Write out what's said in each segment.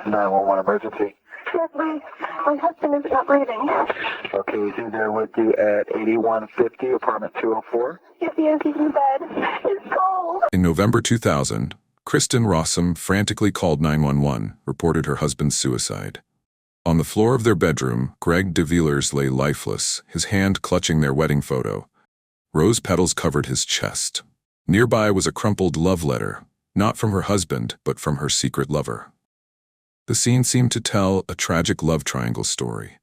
911 emergency. Yes, my husband is not breathing. Okay, is he there with you at 8150, apartment 204? Yes, he is. He's in bed. It's cold. In November 2000, Kristen Rossum frantically called 911, reported her husband's suicide. On the floor of their bedroom, Greg DeVillers lay lifeless, his hand clutching their wedding photo. Rose petals covered his chest. Nearby was a crumpled love letter, not from her husband, but from her secret lover. The scene seemed to tell a tragic love triangle story.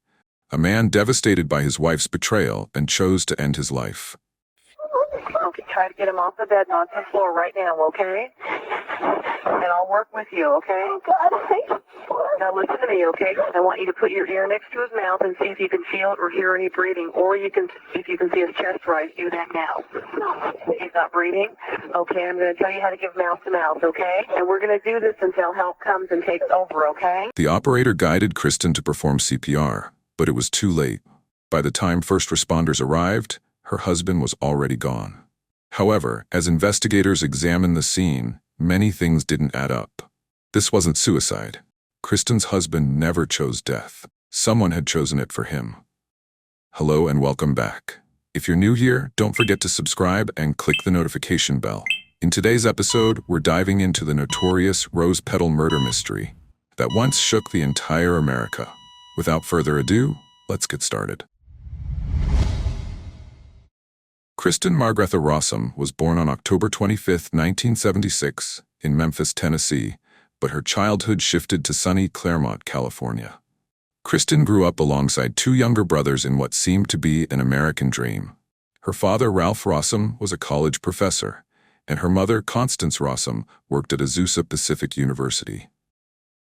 A man devastated by his wife's betrayal and chose to end his life. Okay, try to get him off the bed and onto the floor right now, okay? And I'll work with you, okay? Oh, God. Now listen to me, okay? I want you to put your ear next to his mouth and see if you can feel it or hear any breathing, or if you can see his chest rise, do that now. He's not breathing? Okay, I'm going to tell you how to give mouth to mouth, okay? And we're going to do this until help comes and takes over, okay? The operator guided Kristen to perform CPR, but it was too late. By the time first responders arrived, her husband was already gone. However, as investigators examined the scene, many things didn't add up. This wasn't suicide. Kristen's husband never chose death. Someone had chosen it for him. Hello and welcome back. If you're new here, don't forget to subscribe and click the notification bell. In today's episode, we're diving into the notorious Rose Petal Murder mystery that once shook the entire America. Without further ado, let's get started. Kristen Margrethe Rossum was born on October 25, 1976, in Memphis, Tennessee, but her childhood shifted to sunny Claremont, California. Kristen grew up alongside two younger brothers in what seemed to be an American dream. Her father, Ralph Rossum, was a college professor, and her mother, Constance Rossum, worked at Azusa Pacific University.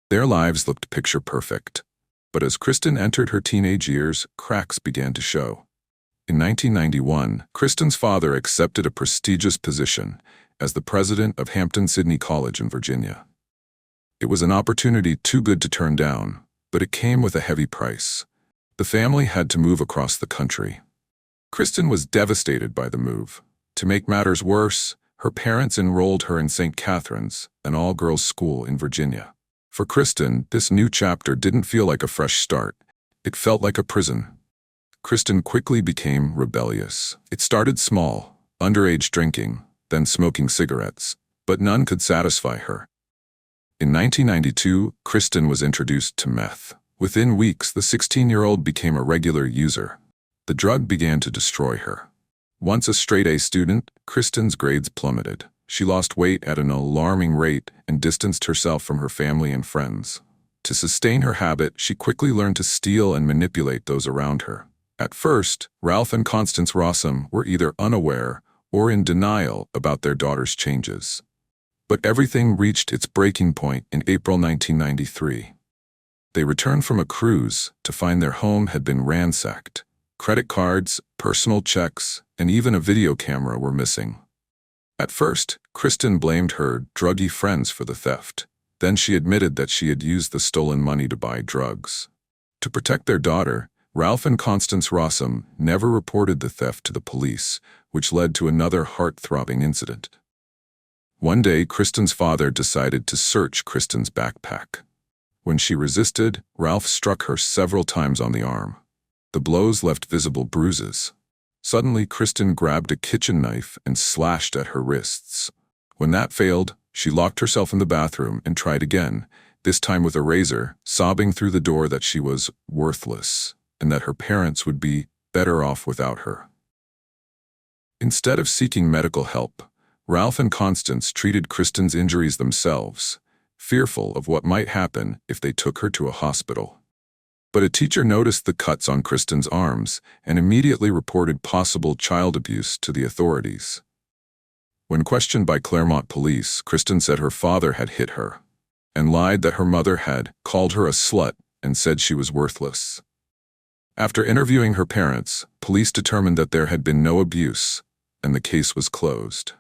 Their lives looked picture perfect, but as Kristen entered her teenage years, cracks began to show. In 1991, Kristen's father accepted a prestigious position as the president of Hampton-Sydney College in Virginia. It was an opportunity too good to turn down, but it came with a heavy price. The family had to move across the country. Kristen was devastated by the move. To make matters worse, her parents enrolled her in St. Catherine's, an all-girls school in Virginia. For Kristen, this new chapter didn't feel like a fresh start. It felt like a prison. Kristen quickly became rebellious. It started small, underage drinking, then smoking cigarettes, but none could satisfy her. In 1992, Kristen was introduced to meth. Within weeks, the 16-year-old became a regular user. The drug began to destroy her. Once a straight-A student, Kristen's grades plummeted. She lost weight at an alarming rate and distanced herself from her family and friends. To sustain her habit, she quickly learned to steal and manipulate those around her. At first, Ralph and Constance Rossum were either unaware or in denial about their daughter's changes. But everything reached its breaking point in April 1993. They returned from a cruise to find their home had been ransacked. Credit cards, personal checks, and even a video camera were missing. At first, Kristen blamed her druggy friends for the theft. Then she admitted that she had used the stolen money to buy drugs. To protect their daughter, Ralph and Constance Rossum never reported the theft to the police, which led to another heart-throbbing incident. One day, Kristen's father decided to search Kristen's backpack. When she resisted, Ralph struck her several times on the arm. The blows left visible bruises. Suddenly, Kristen grabbed a kitchen knife and slashed at her wrists. When that failed, she locked herself in the bathroom and tried again, this time with a razor, sobbing through the door that she was worthless and that her parents would be better off without her. Instead of seeking medical help, Ralph and Constance treated Kristen's injuries themselves, fearful of what might happen if they took her to a hospital. But a teacher noticed the cuts on Kristen's arms and immediately reported possible child abuse to the authorities. When questioned by Claremont police, Kristen said her father had hit her and lied that her mother had called her a slut and said she was worthless. After interviewing her parents, police determined that there had been no abuse, and the case was closed.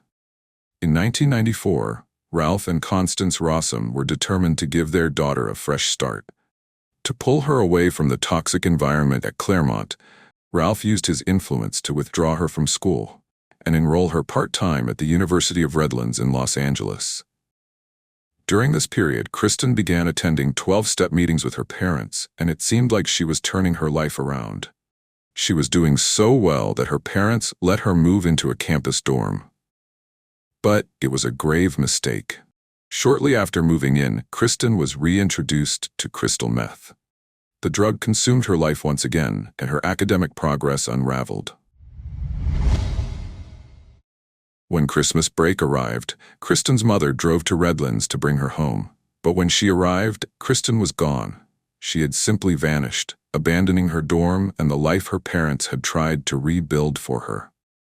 In 1994, Ralph and Constance Rossum were determined to give their daughter a fresh start. To pull her away from the toxic environment at Claremont, Ralph used his influence to withdraw her from school and enroll her part-time at the University of Redlands in Los Angeles. During this period, Kristen began attending 12-step meetings with her parents, and it seemed like she was turning her life around. She was doing so well that her parents let her move into a campus dorm. But it was a grave mistake. Shortly after moving in, Kristen was reintroduced to crystal meth. The drug consumed her life once again, and her academic progress unraveled. When Christmas break arrived, Kristen's mother drove to Redlands to bring her home. But when she arrived, Kristen was gone. She had simply vanished, abandoning her dorm and the life her parents had tried to rebuild for her.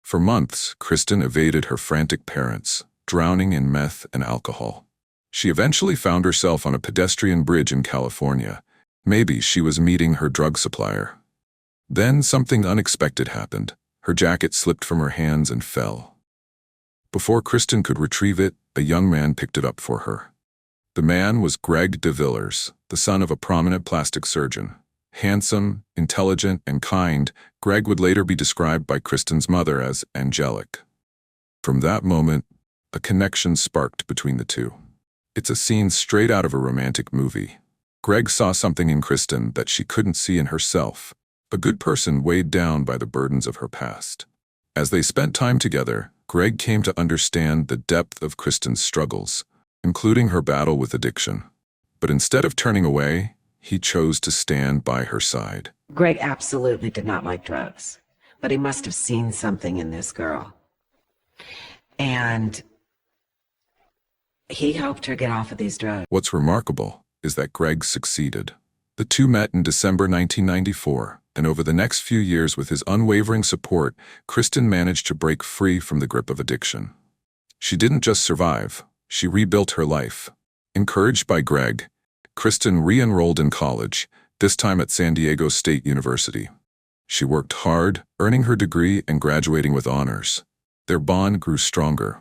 For months, Kristen evaded her frantic parents, drowning in meth and alcohol. She eventually found herself on a pedestrian bridge in California. Maybe she was meeting her drug supplier. Then something unexpected happened. Her jacket slipped from her hands and fell. Before Kristen could retrieve it, a young man picked it up for her. The man was Greg DeVillers, the son of a prominent plastic surgeon. Handsome, intelligent, and kind, Greg would later be described by Kristen's mother as angelic. From that moment, a connection sparked between the two. It's a scene straight out of a romantic movie. Greg saw something in Kristen that she couldn't see in herself, a good person weighed down by the burdens of her past. As they spent time together, Greg came to understand the depth of Kristen's struggles, including her battle with addiction. But instead of turning away, he chose to stand by her side. Greg absolutely did not like drugs, but he must have seen something in this girl. And he helped her get off of these drugs. What's remarkable is that Greg succeeded. The two met in December 1994, and over the next few years with his unwavering support, Kristen managed to break free from the grip of addiction. She didn't just survive, she rebuilt her life. Encouraged by Greg, Kristen re-enrolled in college, this time at San Diego State University. She worked hard, earning her degree and graduating with honors. Their bond grew stronger.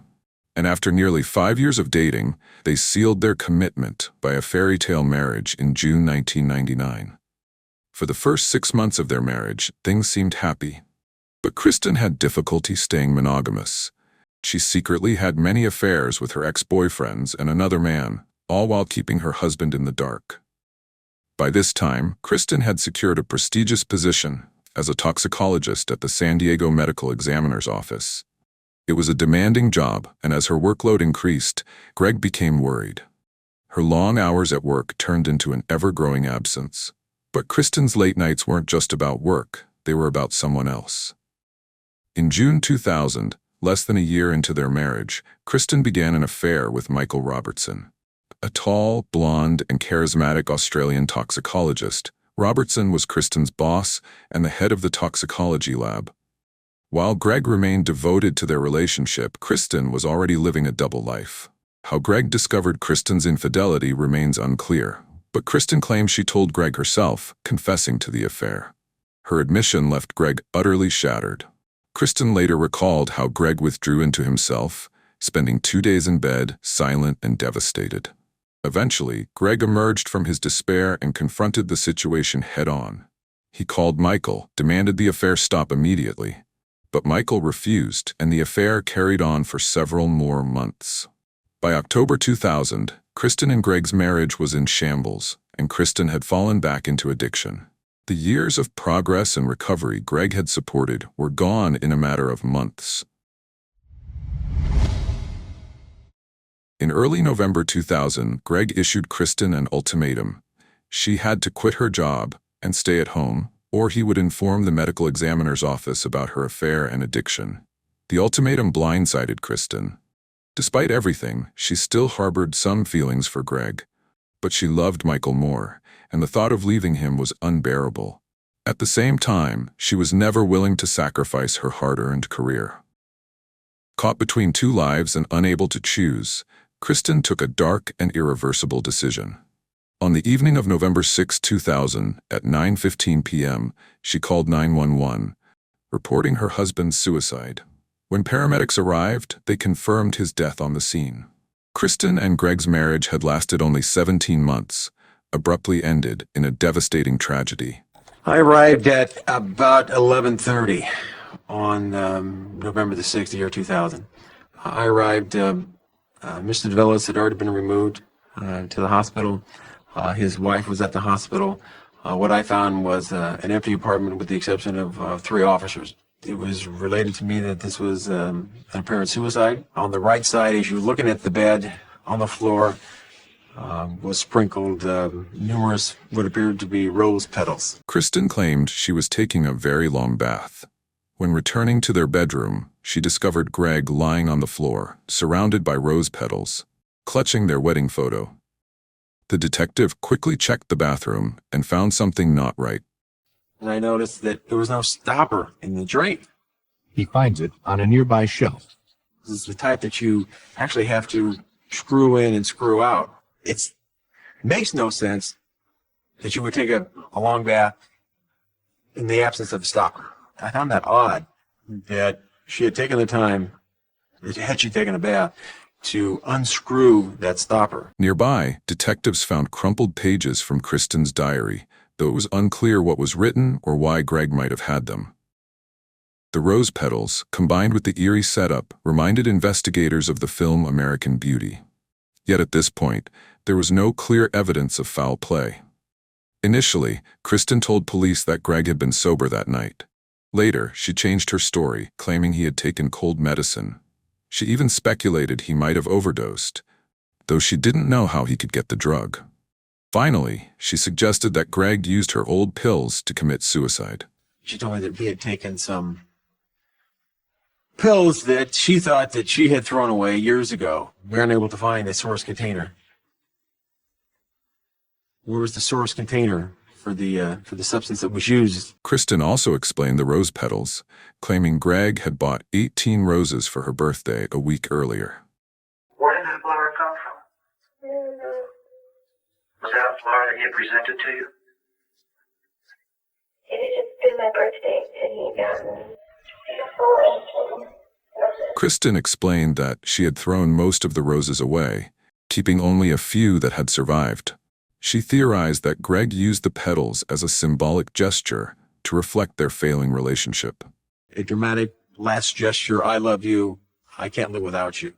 And after nearly 5 years of dating, they sealed their commitment by a fairy tale marriage in June 1999. For the first 6 months of their marriage, things seemed happy. But Kristen had difficulty staying monogamous. She secretly had many affairs with her ex-boyfriends and another man, all while keeping her husband in the dark. By this time, Kristen had secured a prestigious position as a toxicologist at the San Diego Medical Examiner's Office. It was a demanding job, and as her workload increased, Greg became worried. Her long hours at work turned into an ever-growing absence. But Kristen's late nights weren't just about work, they were about someone else. In June 2000, less than a year into their marriage, Kristen began an affair with Michael Robertson. A tall, blonde, and charismatic Australian toxicologist, Robertson was Kristen's boss and the head of the toxicology lab. While Greg remained devoted to their relationship, Kristen was already living a double life. How Greg discovered Kristen's infidelity remains unclear, but Kristen claims she told Greg herself, confessing to the affair. Her admission left Greg utterly shattered. Kristen later recalled how Greg withdrew into himself, spending 2 days in bed, silent and devastated. Eventually, Greg emerged from his despair and confronted the situation head-on. He called Michael, demanded the affair stop immediately. But Michael refused, and the affair carried on for several more months. By October 2000, Kristen and Greg's marriage was in shambles, and Kristen had fallen back into addiction. The years of progress and recovery Greg had supported were gone in a matter of months. In early November 2000, Greg issued Kristen an ultimatum. She had to quit her job and stay at home, or he would inform the medical examiner's office about her affair and addiction. The ultimatum blindsided Kristen. Despite everything, she still harbored some feelings for Greg. But she loved Michael more, and the thought of leaving him was unbearable. At the same time, she was never willing to sacrifice her hard-earned career. Caught between two lives and unable to choose, Kristen took a dark and irreversible decision. On the evening of November 6, 2000, at 9:15 p.m., she called 911, reporting her husband's suicide. When paramedics arrived, they confirmed his death on the scene. Kristen and Greg's marriage had lasted only 17 months, abruptly ended in a devastating tragedy. I arrived at about 11:30 on November the 6th, the year 2000. I arrived, Mr. DeVillis had already been removed. to the hospital. His wife was at the hospital. What I found was an empty apartment with the exception of 3 officers. It was related to me that this was an apparent suicide. On the right side, as you're looking at the bed, on the floor, was sprinkled numerous what appeared to be rose petals. Kristen claimed she was taking a very long bath. When returning to their bedroom, she discovered Greg lying on the floor, surrounded by rose petals, clutching their wedding photo. The detective quickly checked the bathroom and found something not right. And I noticed that there was no stopper in the drain. He finds it on a nearby shelf. This is the type that you actually have to screw in and screw out. It makes no sense that you would take a long bath in the absence of a stopper. I found that odd that she had taken the time, had she taken a bath, to unscrew that stopper. Nearby, detectives found crumpled pages from Kristen's diary, though it was unclear what was written or why Greg might have had them. The rose petals, combined with the eerie setup, reminded investigators of the film American Beauty. Yet at this point, there was no clear evidence of foul play. Initially, Kristen told police that Greg had been sober that night. Later, she changed her story, claiming he had taken cold medicine. She even speculated he might have overdosed, though she didn't know how he could get the drug. Finally, she suggested that Greg used her old pills to commit suicide. She told me that he had taken some pills that she thought that she had thrown away years ago. We weren't able to find a source container. Where was the source container for the substance that was used? Kristen also explained the rose petals, claiming Greg had bought 18 roses for her birthday a week earlier. Where did that flower come from? Was that a flower that he had presented to you? It had just been my birthday, and he got me. Kristen explained that she had thrown most of the roses away, keeping only a few that had survived. She theorized that Greg used the petals as a symbolic gesture to reflect their failing relationship. A dramatic last gesture, I love you, I can't live without you.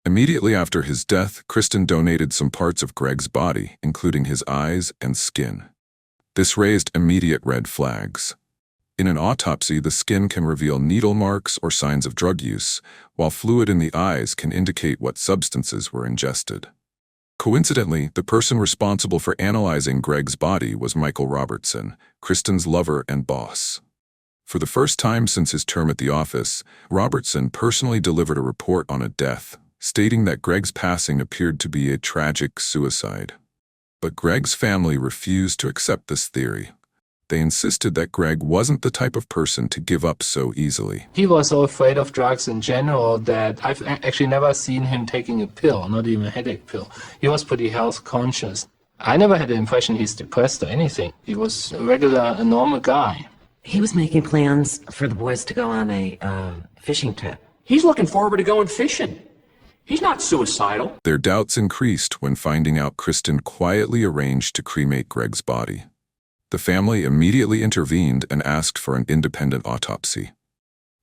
Immediately after his death, Kristen donated some parts of Greg's body, including his eyes and skin. This raised immediate red flags. In an autopsy, the skin can reveal needle marks or signs of drug use, while fluid in the eyes can indicate what substances were ingested. Coincidentally, the person responsible for analyzing Greg's body was Michael Robertson, Kristen's lover and boss. For the first time since his term at the office, Robertson personally delivered a report on a death, stating that Greg's passing appeared to be a tragic suicide. But Greg's family refused to accept this theory. They insisted that Greg wasn't the type of person to give up so easily. He was so afraid of drugs in general that I've actually never seen him taking a pill, not even a headache pill. He was pretty health conscious. I never had the impression he's depressed or anything. He was a normal guy. He was making plans for the boys to go on a fishing trip. He's looking forward to going fishing. He's not suicidal. Their doubts increased when finding out Kristen quietly arranged to cremate Greg's body. The family immediately intervened and asked for an independent autopsy.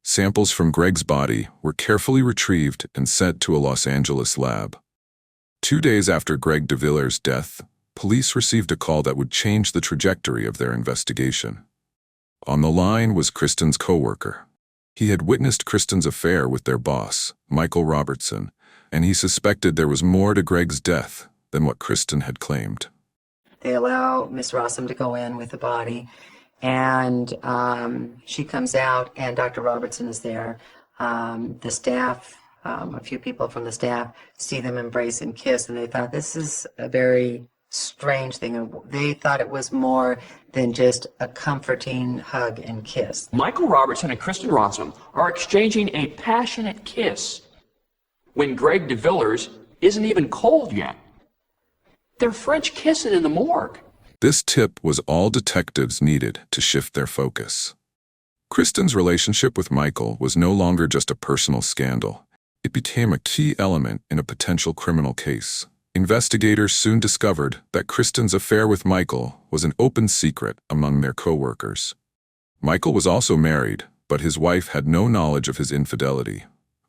Samples from Greg's body were carefully retrieved and sent to a Los Angeles lab. 2 days after Greg DeVilliers' death, police received a call that would change the trajectory of their investigation. On the line was Kristen's coworker. He had witnessed Kristen's affair with their boss, Michael Robertson, and he suspected there was more to Greg's death than what Kristen had claimed. They allow Miss Rossum to go in with the body, and she comes out, and Dr. Robertson is there. The staff, a few people from the staff, see them embrace and kiss, and they thought this is a very strange thing. They thought it was more than just a comforting hug and kiss. Michael Robertson and Kristen Rossum are exchanging a passionate kiss when Greg DeVilliers isn't even cold yet. They're French kissing in the morgue. This tip was all detectives needed to shift their focus. Kristen's relationship with Michael was no longer just a personal scandal. It became a key element in a potential criminal case. Investigators soon discovered that Kristen's affair with Michael was an open secret among their co-workers. Michael was also married, but his wife had no knowledge of his infidelity.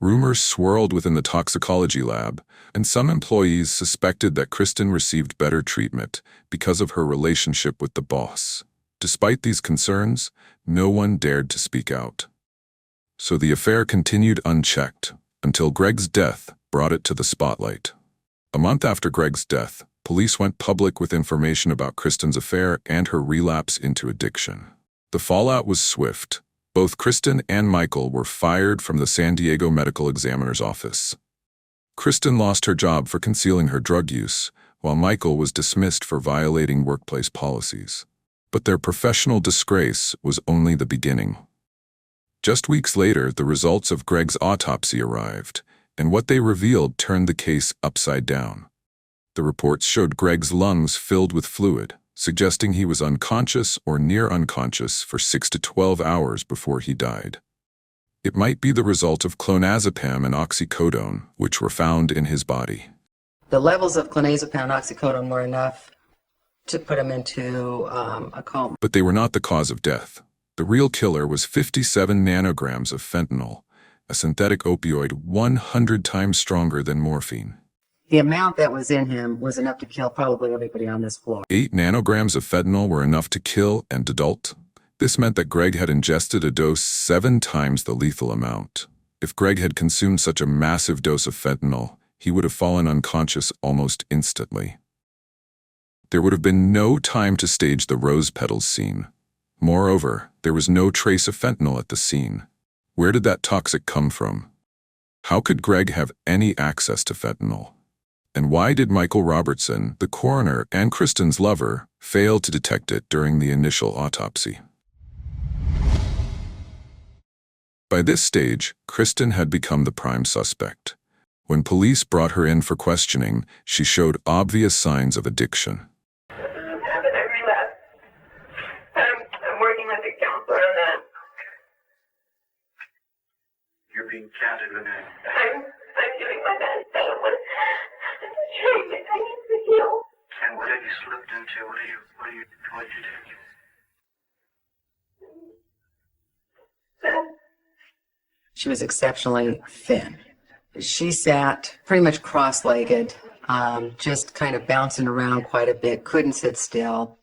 Rumors swirled within the toxicology lab, and some employees suspected that Kristen received better treatment because of her relationship with the boss. Despite these concerns, no one dared to speak out. So the affair continued unchecked, until Greg's death brought it to the spotlight. A month after Greg's death, police went public with information about Kristen's affair and her relapse into addiction. The fallout was swift. Both Kristen and Michael were fired from the San Diego Medical Examiner's office. Kristen lost her job for concealing her drug use, while Michael was dismissed for violating workplace policies. But their professional disgrace was only the beginning. Just weeks later, the results of Greg's autopsy arrived, and what they revealed turned the case upside down. The reports showed Greg's lungs filled with fluid, suggesting he was unconscious or near unconscious for 6 to 12 hours before he died. It might be the result of clonazepam and oxycodone, which were found in his body. The levels of clonazepam and oxycodone were enough to put him into a coma. But they were not the cause of death. The real killer was 57 nanograms of fentanyl, a synthetic opioid 100 times stronger than morphine. The amount that was in him was enough to kill probably everybody on this floor. 8 nanograms of fentanyl were enough to kill an adult. This meant that Greg had ingested a dose 7 times the lethal amount. If Greg had consumed such a massive dose of fentanyl, he would have fallen unconscious almost instantly. There would have been no time to stage the rose petals scene. Moreover, there was no trace of fentanyl at the scene. Where did that toxic come from? How could Greg have any access to fentanyl? And why did Michael Robertson, the coroner and Kristen's lover, fail to detect it during the initial autopsy? By this stage, Kristen had become the prime suspect. When police brought her in for questioning, she showed obvious signs of addiction. I'm working with a counselor on that. You're being counted with that. I'm doing my best. I don't want to. I'm trying. I need to heal. And what have you slipped into? What did you do? She was exceptionally thin. She sat pretty much cross-legged, just kind of bouncing around quite a bit, couldn't sit still.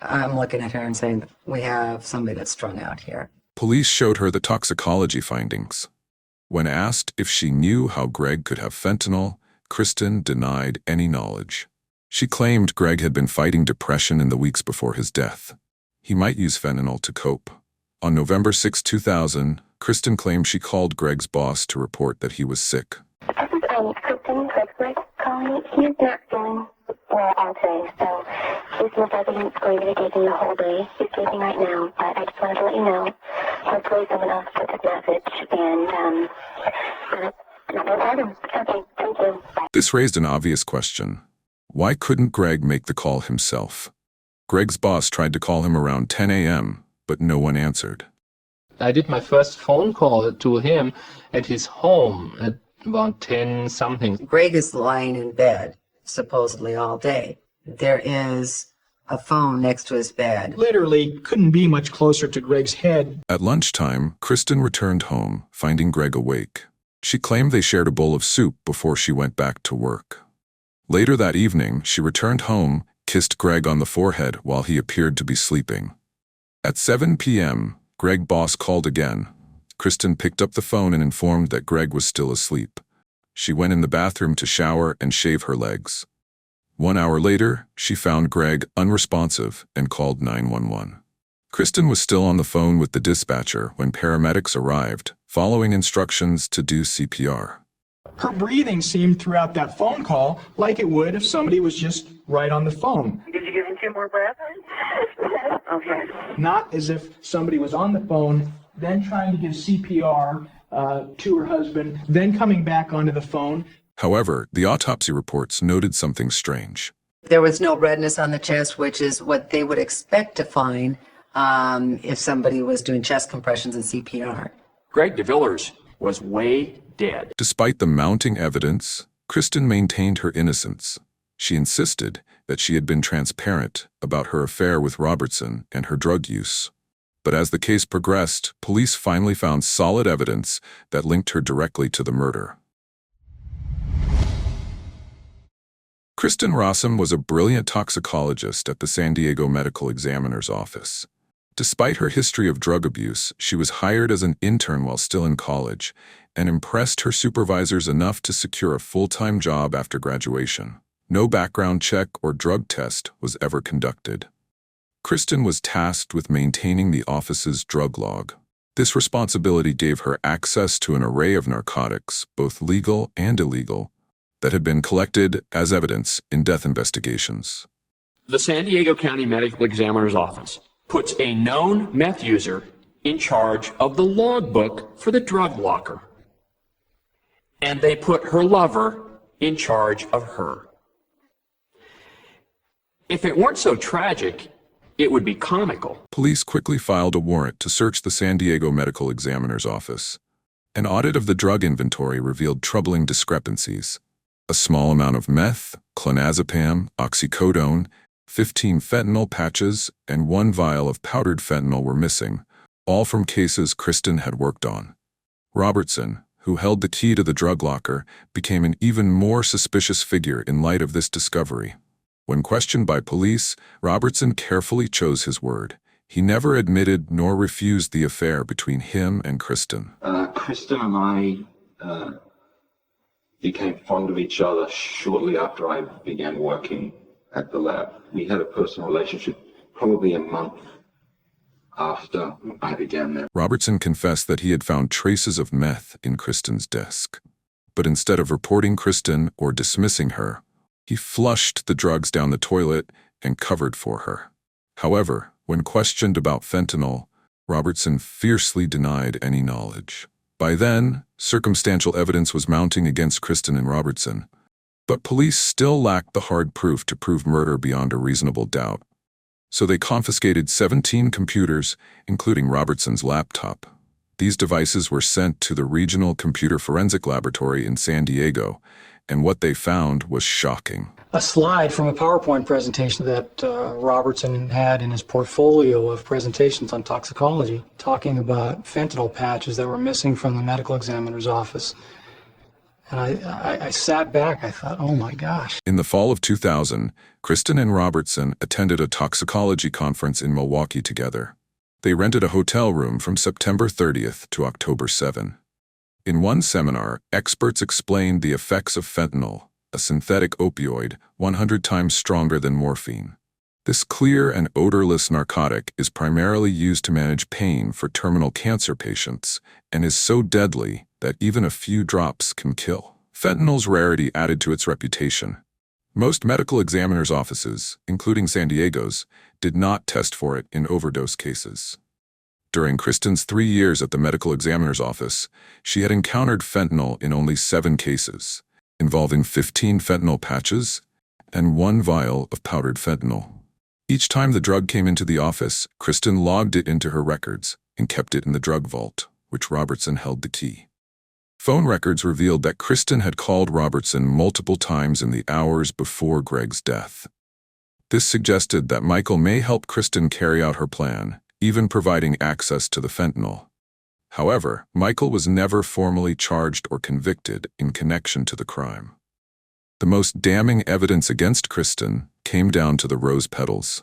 I'm looking at her and saying, we have somebody that's strung out here. Police showed her the toxicology findings. When asked if she knew how Greg could have fentanyl, Kristen denied any knowledge. She claimed Greg had been fighting depression in the weeks before his death. He might use fentanyl to cope. On November 6, 2000, Kristen claimed she called Greg's boss to report that he was sick. This is Kristen Greg calling. He's not feeling well all today, so he's most likely going to be taking the whole day. He's sleeping right now, but I just wanted to let you know. Hopefully someone else put this message, and not no problem. Okay, thank you. Bye. This raised an obvious question. Why couldn't Greg make the call himself? Greg's boss tried to call him around 10 a.m., but no one answered. I did my first phone call to him at his home at about 10 something. Greg is lying in bed, supposedly all day. There is a phone next to his bed. Literally couldn't be much closer to Greg's head. At lunchtime, Kristen returned home, finding Greg awake. She claimed they shared a bowl of soup before she went back to work. Later that evening, she returned home, kissed Greg on the forehead while he appeared to be sleeping. At 7 p.m., Greg's boss called again. Kristen picked up the phone and informed that Greg was still asleep. She went in the bathroom to shower and shave her legs. 1 hour later, she found Greg unresponsive and called 911. Kristen was still on the phone with the dispatcher when paramedics arrived, following instructions to do CPR. Her breathing seemed throughout that phone call like it would if somebody was just right on the phone. Did you give him 2 more breaths? Okay. Not as if somebody was on the phone, then trying to give CPR to her husband, then coming back onto the phone. However, the autopsy reports noted something strange. There was no redness on the chest, which is what they would expect to find if somebody was doing chest compressions and CPR. Greg DeVillers was way dead. Despite the mounting evidence, Kristen maintained her innocence. She insisted that she had been transparent about her affair with Robertson and her drug use. But as the case progressed, police finally found solid evidence that linked her directly to the murder. Kristen Rossum was a brilliant toxicologist at the San Diego Medical Examiner's Office. Despite her history of drug abuse, she was hired as an intern while still in college and impressed her supervisors enough to secure a full-time job after graduation. No background check or drug test was ever conducted. Kristen was tasked with maintaining the office's drug log. This responsibility gave her access to an array of narcotics, both legal and illegal, that had been collected as evidence in death investigations. The San Diego County Medical Examiner's Office puts a known meth user in charge of the logbook for the drug locker. And they put her lover in charge of her. If it weren't so tragic, it would be comical. Police quickly filed a warrant to search the San Diego Medical Examiner's Office. An audit of the drug inventory revealed troubling discrepancies. A small amount of meth, clonazepam, oxycodone, 15 fentanyl patches, and 1 vial of powdered fentanyl were missing, all from cases Kristen had worked on. Robertson, who held the key to the drug locker, became an even more suspicious figure in light of this discovery. When questioned by police, Robertson carefully chose his word. He never admitted nor refused the affair between him and Kristen. Kristen and I became fond of each other shortly after I began working at the lab. We had a personal relationship probably a month after I began there. Robertson confessed that he had found traces of meth in Kristen's desk. But instead of reporting Kristen or dismissing her, he flushed the drugs down the toilet and covered for her. However, when questioned about fentanyl, Robertson fiercely denied any knowledge. By then, circumstantial evidence was mounting against Kristen and Robertson, but police still lacked the hard proof to prove murder beyond a reasonable doubt. So they confiscated 17 computers, including Robertson's laptop. These devices were sent to the Regional Computer Forensic Laboratory in San Diego, and what they found was shocking. A slide from a PowerPoint presentation that Robertson had in his portfolio of presentations on toxicology, talking about fentanyl patches that were missing from the medical examiner's office. And I sat back, I thought, oh my gosh. In the fall of 2000, Kristen and Robertson attended a toxicology conference in Milwaukee together. They rented a hotel room from September 30th to October 7. In one seminar, experts explained the effects of fentanyl, a synthetic opioid 100 times stronger than morphine. This clear and odorless narcotic is primarily used to manage pain for terminal cancer patients and is so deadly that even a few drops can kill. Fentanyl's rarity added to its reputation. Most medical examiners' offices, including San Diego's, did not test for it in overdose cases. During Kristen's 3 years at the medical examiner's office, she had encountered fentanyl in only 7 cases, involving 15 fentanyl patches and 1 vial of powdered fentanyl. Each time the drug came into the office, Kristen logged it into her records and kept it in the drug vault, which Robertson held the key. Phone records revealed that Kristen had called Robertson multiple times in the hours before Greg's death. This suggested that Michael may help Kristen carry out her plan, even providing access to the fentanyl. However, Michael was never formally charged or convicted in connection to the crime. The most damning evidence against Kristen came down to the rose petals.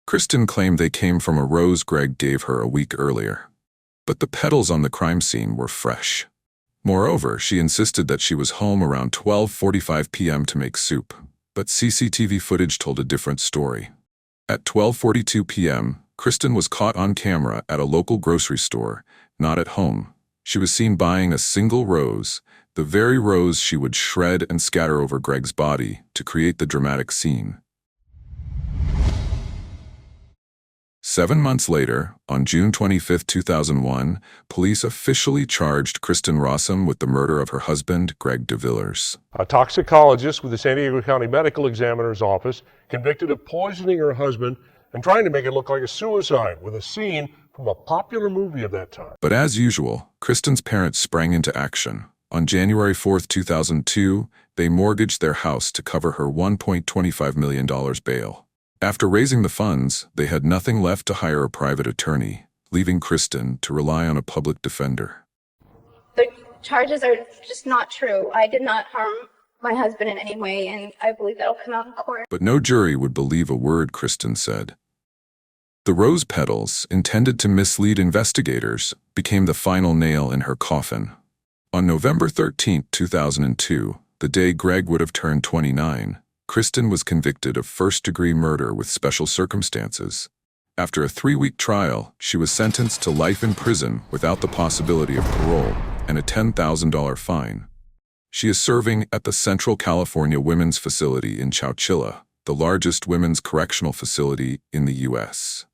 Kristen claimed they came from a rose Greg gave her a week earlier. But the petals on the crime scene were fresh. Moreover, she insisted that she was home around 12:45 p.m. to make soup, but CCTV footage told a different story. At 12:42 p.m., Kristen was caught on camera at a local grocery store, not at home. She was seen buying a single rose, the very rose she would shred and scatter over Greg's body to create the dramatic scene. 7 months later, on June 25, 2001, police officially charged Kristen Rossum with the murder of her husband, Greg DeVillers. A toxicologist with the San Diego County Medical Examiner's Office convicted of poisoning her husband and trying to make it look like a suicide with a scene from a popular movie of that time. But as usual, Kristen's parents sprang into action. On January 4, 2002, they mortgaged their house to cover her $1.25 million bail. After raising the funds, they had nothing left to hire a private attorney, leaving Kristen to rely on a public defender. The charges are just not true. I did not harm my husband in any way, and I believe that'll come out in court. But no jury would believe a word Kristen said. The rose petals, intended to mislead investigators, became the final nail in her coffin. On November 13, 2002, the day Greg would have turned 29, Kristen was convicted of first-degree murder with special circumstances. After a 3-week trial, she was sentenced to life in prison without the possibility of parole and a $10,000 fine. She is serving at the Central California Women's Facility in Chowchilla, the largest women's correctional facility in the U.S.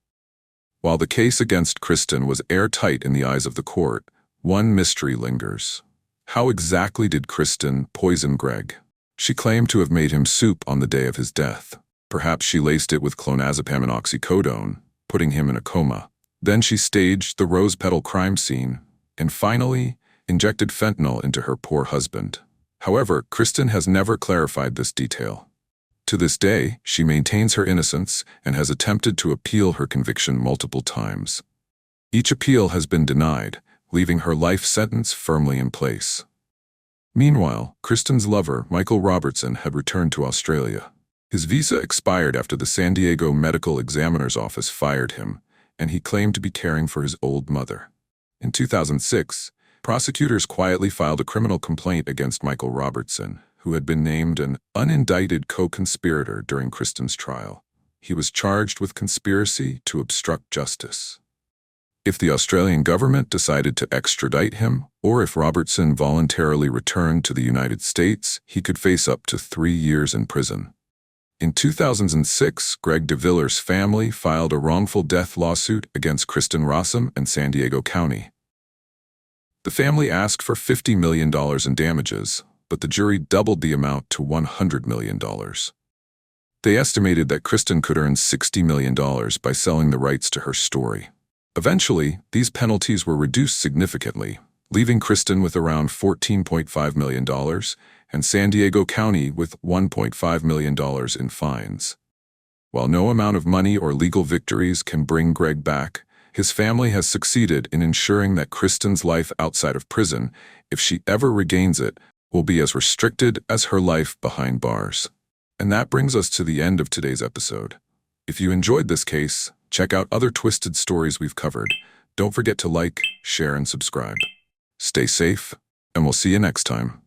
While the case against Kristen was airtight in the eyes of the court, one mystery lingers. How exactly did Kristen poison Greg? She claimed to have made him soup on the day of his death. Perhaps she laced it with clonazepam and oxycodone, putting him in a coma. Then she staged the Rose Petal crime scene, and finally injected fentanyl into her poor husband. However, Kristen has never clarified this detail. To this day, she maintains her innocence and has attempted to appeal her conviction multiple times. Each appeal has been denied, leaving her life sentence firmly in place. Meanwhile, Kristen's lover, Michael Robertson, had returned to Australia. His visa expired after the San Diego Medical Examiner's Office fired him, and he claimed to be caring for his old mother. In 2006, prosecutors quietly filed a criminal complaint against Michael Robertson, who had been named an unindicted co-conspirator during Kristen's trial. He was charged with conspiracy to obstruct justice. If the Australian government decided to extradite him, or if Robertson voluntarily returned to the United States, he could face up to 3 years in prison. In 2006, Greg DeViller's family filed a wrongful death lawsuit against Kristen Rossum and San Diego County. The family asked for $50 million in damages, but the jury doubled the amount to $100 million. They estimated that Kristen could earn $60 million by selling the rights to her story. Eventually, these penalties were reduced significantly, leaving Kristen with around $14.5 million and San Diego County with $1.5 million in fines. While no amount of money or legal victories can bring Greg back, his family has succeeded in ensuring that Kristen's life outside of prison, if she ever regains it, will be as restricted as her life behind bars. And that brings us to the end of today's episode. If you enjoyed this case, check out other twisted stories we've covered. Don't forget to like, share, and subscribe. Stay safe, and we'll see you next time.